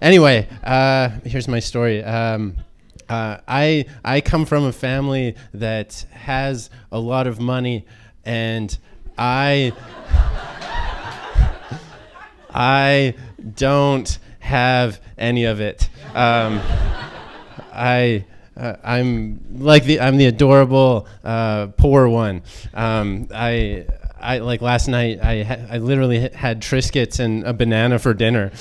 Anyway, here's my story. I come from a family that has a lot of money, and I don't have any of it. I'm the adorable poor one. I like last night. I literally had Triscuits and a banana for dinner,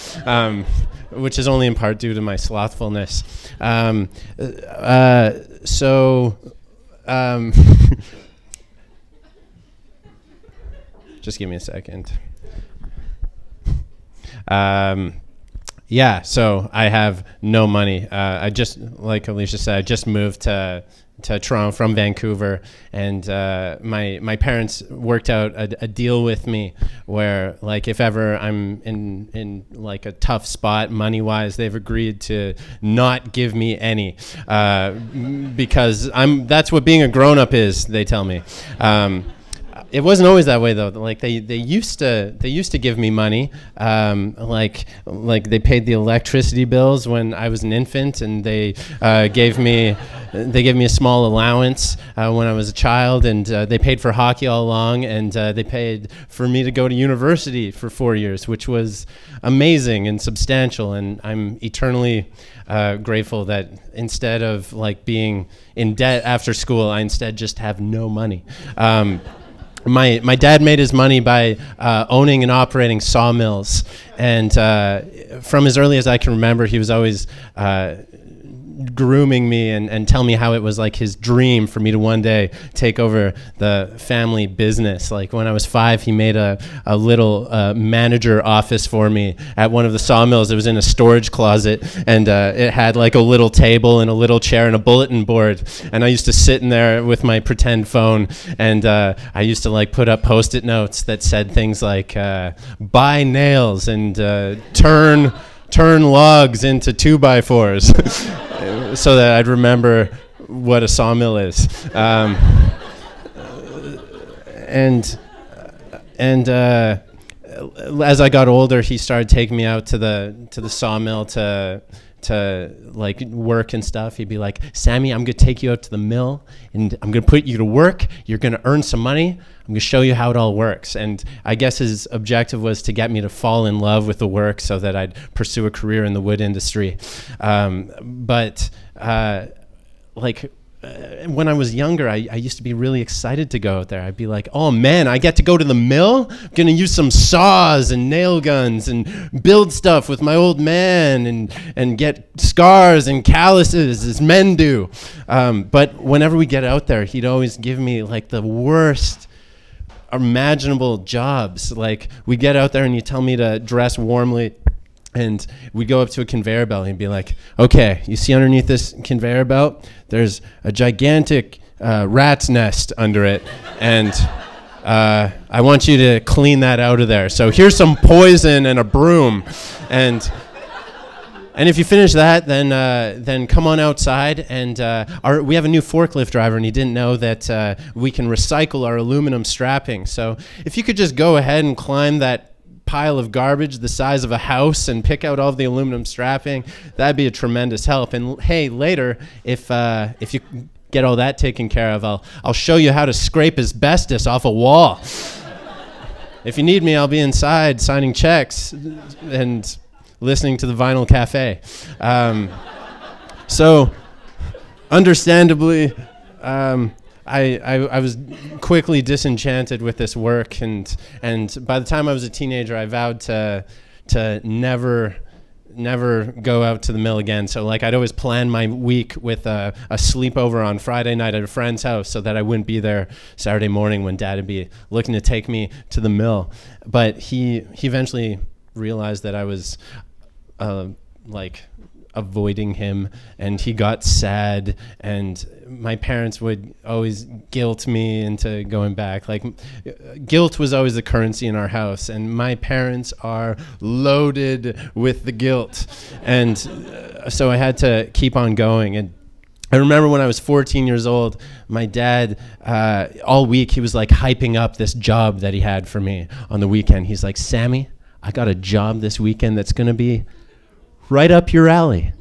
which is only in part due to my slothfulness. Just give me a second. Yeah, so I have no money. I just, like Alicia said, I just moved to Toronto from Vancouver, and my parents worked out a deal with me where, like, if ever I'm in like a tough spot money-wise, they've agreed to not give me any, because that's what being a grown-up is, they tell me. It wasn't always that way though. Like they used to give me money. Like they paid the electricity bills when I was an infant, and they gave me a small allowance when I was a child, and they paid for hockey all along, and they paid for me to go to university for 4 years, which was amazing and substantial. And I'm eternally grateful that instead of like being in debt after school, I instead just have no money. My dad made his money by owning and operating sawmills, and from as early as I can remember, he was always grooming me and tell me how it was like his dream for me to one day take over the family business. Like when I was 5, he made a little manager office for me at one of the sawmills. It was in a storage closet, and it had like a little table and a little chair and a bulletin board, and I used to sit in there with my pretend phone, and I used to like put up post-it notes that said things like buy nails and turn logs into 2x4s. So that I'd remember what a sawmill is. And as I got older, he started taking me out to the sawmill to like work and stuff. He'd be like, Sammy, I'm gonna take you out to the mill and I'm gonna put you to work. You're gonna earn some money. I'm gonna show you how it all works. And I guess his objective was to get me to fall in love with the work so that I'd pursue a career in the wood industry. When I was younger, I used to be really excited to go out there. I'd be like, oh man, I get to go to the mill? I'm gonna use some saws and nail guns and build stuff with my old man and get scars and calluses as men do. But whenever we get out there, he'd always give me like the worst imaginable jobs. Like we get out there and you tell me to dress warmly, and we'd go up to a conveyor belt and he'd be like, okay, you see underneath this conveyor belt, there's a gigantic rat's nest under it, and I want you to clean that out of there. So here's some poison and a broom, and if you finish that, then come on outside, and we have a new forklift driver, and he didn't know that we can recycle our aluminum strapping. So if you could just go ahead and climb that pile of garbage the size of a house and pick out all of the aluminum strapping, that'd be a tremendous help. And hey, later, if you get all that taken care of, I'll show you how to scrape asbestos off a wall. If you need me, I'll be inside signing checks and listening to the Vinyl Cafe. So, understandably, I was quickly disenchanted with this work, and by the time I was a teenager, I vowed to never go out to the mill again. So like I'd always plan my week with a sleepover on Friday night at a friend's house so that I wouldn't be there Saturday morning when Dad would be looking to take me to the mill. But he eventually realized that I was like avoiding him, and he got sad, and my parents would always guilt me into going back. Like guilt was always the currency in our house, and my parents are loaded with the guilt, and so I had to keep on going. And I remember when I was 14 years old, my dad, all week he was like hyping up this job that he had for me on the weekend. He's like, Sammy, I got a job this weekend that's gonna be right up your alley.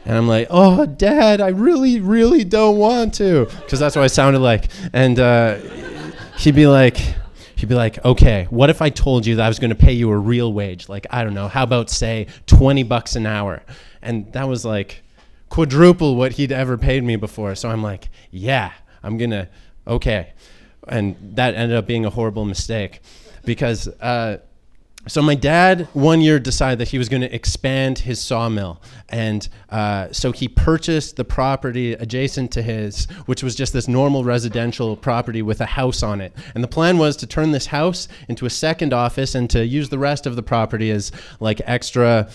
And I'm like, oh, Dad, I really, really don't want to. Because that's what I sounded like. And he'd be like, okay, what if I told you that I was going to pay you a real wage? Like, I don't know, how about, say, $20 an hour? And that was like quadruple what he'd ever paid me before. So I'm like, yeah, I'm going to, okay. And that ended up being a horrible mistake because so my dad one year decided that he was going to expand his sawmill. And so he purchased the property adjacent to his, which was just this normal residential property with a house on it. And the plan was to turn this house into a second office and to use the rest of the property as like extra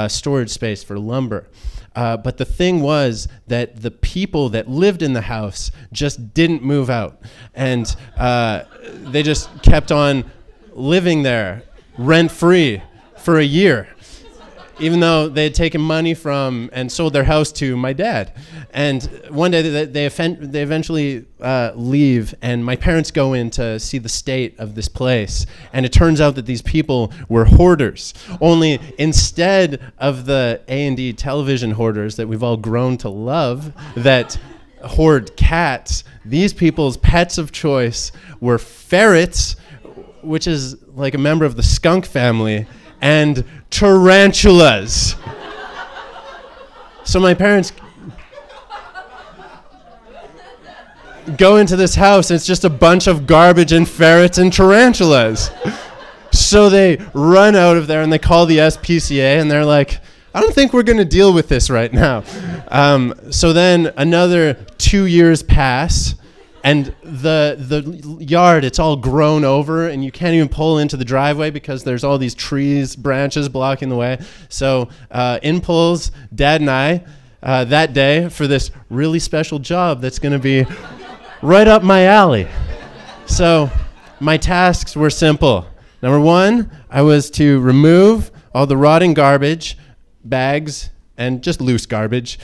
storage space for lumber. But the thing was that the people that lived in the house just didn't move out. And they just kept on living there rent-free for a year, even though they had taken money from and sold their house to my dad. And one day they eventually leave, and my parents go in to see the state of this place. And it turns out that these people were hoarders. Only instead of the A&E television hoarders that we've all grown to love that hoard cats, these people's pets of choice were ferrets, which is like a member of the skunk family, and tarantulas. So my parents go into this house, and it's just a bunch of garbage and ferrets and tarantulas. So they run out of there, and they call the SPCA, and they're like, I don't think we're going to deal with this right now. So then another 2 years pass, and the yard, it's all grown over, and you can't even pull into the driveway because there's all these trees, branches blocking the way. So in pulls Dad and I that day for this really special job that's going to be right up my alley. So my tasks were simple. Number one, I was to remove all the rotting garbage, bags, and just loose garbage,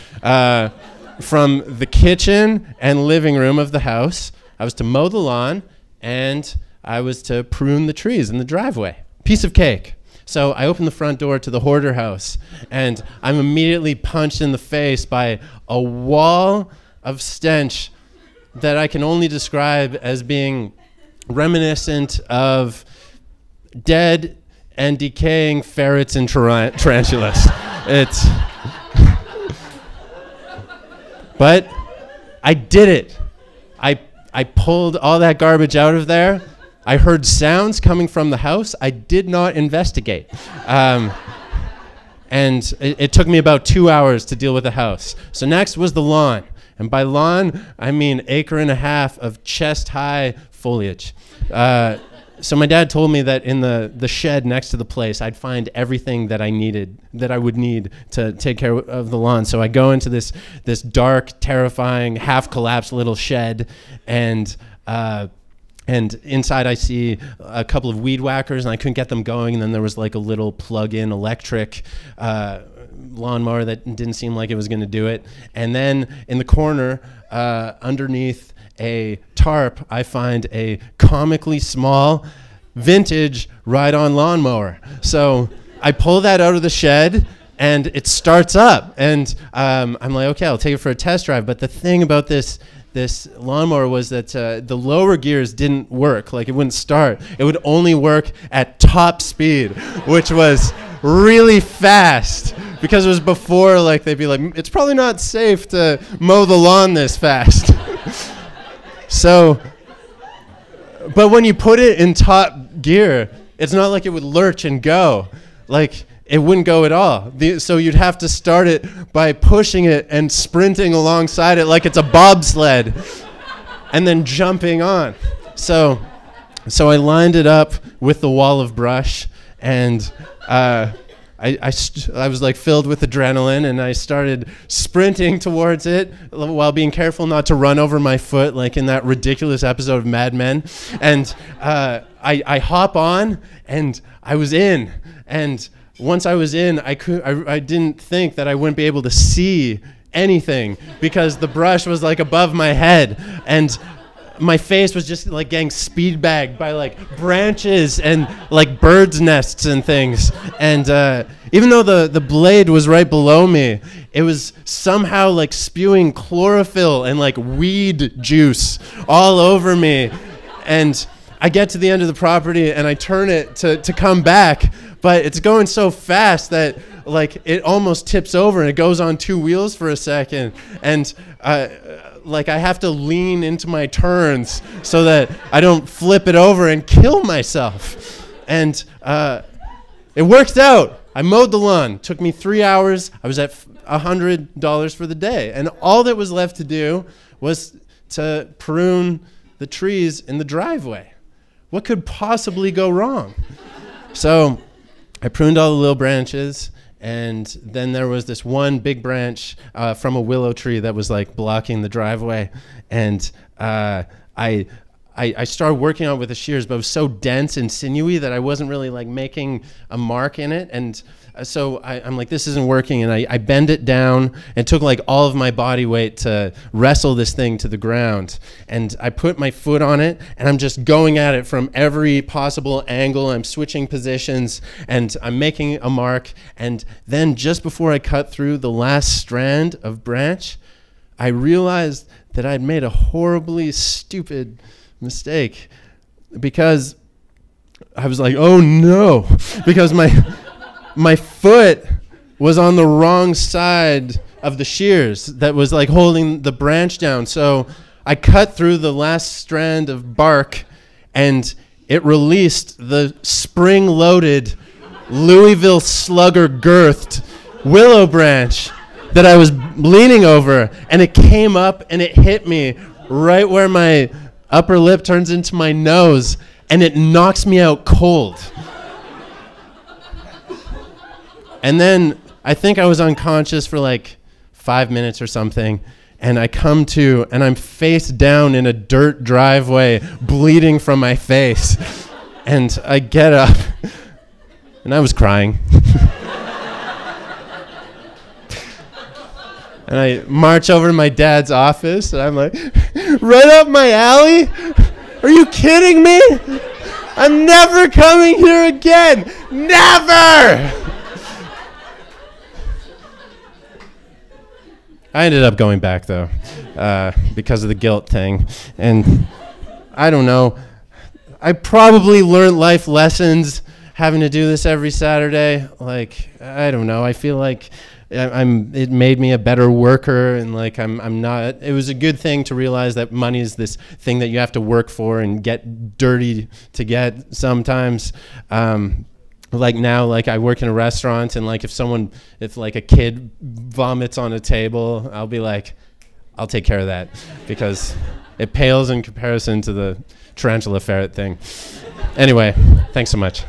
from the kitchen and living room of the house. I was to mow the lawn, and I was to prune the trees in the driveway. Piece of cake. So I opened the front door to the hoarder house, and I'm immediately punched in the face by a wall of stench that I can only describe as being reminiscent of dead and decaying ferrets and tarantulas. It's... But I did it. I pulled all that garbage out of there. I heard sounds coming from the house. I did not investigate. And it took me about 2 hours to deal with the house. So next was the lawn. And by lawn, I mean 1.5 acres of chest-high foliage. So my dad told me that in the shed next to the place, I'd find everything that I would need to take care of the lawn. So I go into this dark, terrifying, half-collapsed little shed, and inside I see a couple of weed whackers, and I couldn't get them going. And then there was like a little plug-in electric lawnmower that didn't seem like it was going to do it. And then in the corner, underneath a tarp, I find a comically small vintage ride-on lawnmower. So I pull that out of the shed, and it starts up. And I'm like, okay, I'll take it for a test drive. But the thing about this lawnmower was that the lower gears didn't work. Like, it wouldn't start. It would only work at top speed, which was really fast, because it was before, like, they'd be like, it's probably not safe to mow the lawn this fast. So, but when you put it in top gear, it's not like it would lurch and go. Like, it wouldn't go at all. So you'd have to start it by pushing it and sprinting alongside it like it's a bobsled, and then jumping on. So I lined it up with the wall of brush, and I was like filled with adrenaline, and I started sprinting towards it while being careful not to run over my foot like in that ridiculous episode of Mad Men. And I hop on, and I was in. And once I was in, I didn't think that I wouldn't be able to see anything because the brush was like above my head. And my face was just like getting speed bagged by like branches and like birds' nests and things. And even though the blade was right below me, it was somehow like spewing chlorophyll and like weed juice all over me. And I get to the end of the property and I turn it to come back, but it's going so fast that like it almost tips over and it goes on two wheels for a second. And like I have to lean into my turns so that I don't flip it over and kill myself. And it worked out. I mowed the lawn. Took me 3 hours. I was at $100 for the day. And all that was left to do was to prune the trees in the driveway. What could possibly go wrong? So I pruned all the little branches. And then there was this one big branch from a willow tree that was like blocking the driveway. And I started working on it with the shears, but it was so dense and sinewy that I wasn't really like making a mark in it. And so I'm like, this isn't working. And I bend it down and took like all of my body weight to wrestle this thing to the ground. And I put my foot on it and I'm just going at it from every possible angle. I'm switching positions and I'm making a mark. And then just before I cut through the last strand of branch, I realized that I'd made a horribly stupid mistake, because I was like, oh no, because my foot was on the wrong side of the shears that was like holding the branch down. So I cut through the last strand of bark and it released the spring-loaded Louisville Slugger girthed willow branch that I was leaning over, and it came up and it hit me right where my upper lip turns into my nose, and it knocks me out cold. And then I think I was unconscious for like 5 minutes or something, and I come to, and I'm face down in a dirt driveway, bleeding from my face. And I get up, and I was crying. And I march over to my dad's office, and I'm like, right up my alley? Are you kidding me? I'm never coming here again. Never! I ended up going back, though, because of the guilt thing. And I don't know. I probably learned life lessons having to do this every Saturday. Like, I don't know. I feel like it made me a better worker, and like I'm not. It was a good thing to realize that money is this thing that you have to work for and get dirty to get sometimes. Like now, like I work in a restaurant, and like if like a kid vomits on a table, I'll be like, I'll take care of that, because it pales in comparison to the tarantula ferret thing. Anyway, thanks so much.